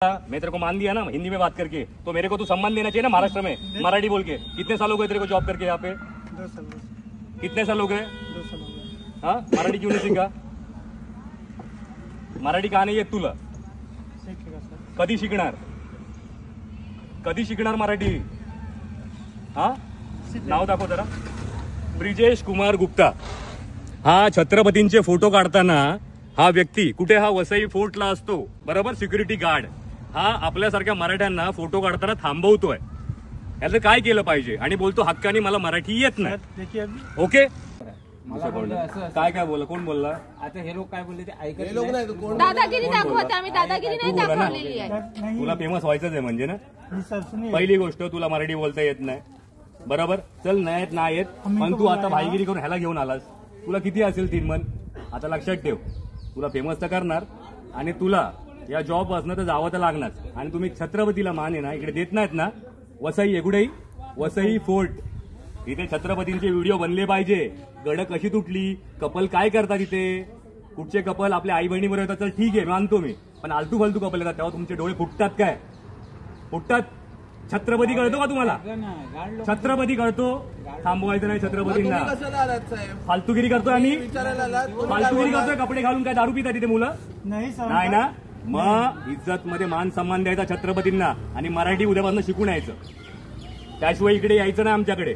मैं तेरे को मान दिया ना हिंदी में बात करके, तो मेरे को तू सम्मान देना चाहिए ना महाराष्ट्र में मराठी बोल के। कितने साल हो गए तेरे को जॉब करके यहाँ पे? 2 साल। कितने साल हो गए? 2 साल हो गए। हाँ, मराठी क्यों नहीं सीखा? मराठी का नाही येत तुला? शिकेगा सर। कधी शिकणार? कधी शिकणार मराठी? हाँ, नाव दाखव जरा। ब्रिजेश कुमार गुप्ता। हा छत्रपतींचे फोटो काढताना हा व्यक्ती कुठे? हा वसई फोर्टला असतो बरोबर, सिक्युरिटी गार्ड। हा आपल्यासारख्या मराठ्यांना फोटो काढताना थांबवतोय। याचं काय केलं पाहिजे? आणि बोलतो हक्काने मला मराठी येत नाही। ओके, काय काय बोलला? कोण बोलला? आता हे लोक काय बोलले ते ऐकत दादागिरी दाखवते आम्ही, दादागिरी नाही दाखवलेली आहे। तुला फेमस व्हायचंच आहे म्हणजे ना? पहिली गोष्ट तुला मराठी बोलता येत नाही बरोबर। चल नाही येत पण तू आता भाईगिरी करून ह्याला घेऊन आलास। तुला किती असेल 3 मन? आता लक्षात ठेव, तुला फेमस तर करणार आणि तुला या जॉब असणं तर जावं तर लागणार। आणि तुम्ही छत्रपतीला मान आहे ना इकडे देत नाहीत ना? वसई एकुडेही वसई फोर्ट, इथे छत्रपतींचे व्हिडिओ बनले पाहिजे। गड कशी तुटली, कपल काय करतात इथे, कुठचे कपल आपल्या आई बहिणी बरोबर येतात, चल ठीक आहे मानतो मी, पण आलतू फालतू कपल येतात तेव्हा तुमचे डोळे फुटतात काय? फुटतात? छत्रपती कळतो का तुम्हाला? छत्रपती कळतो? थांबवायचं नाही छत्रपतींना। फालतूगिरी करतोय आम्ही? फालतूगिरी करतोय? कपडे घालून काय दारू पितात तिथे मुलं? नाही ना? मग इज्जत मध्ये मान सन्मान द्यायचा छत्रपतींना आणि मराठी उद्यापासून शिकून यायचं, त्याशिवाय इकडे यायचं नाही आमच्याकडे।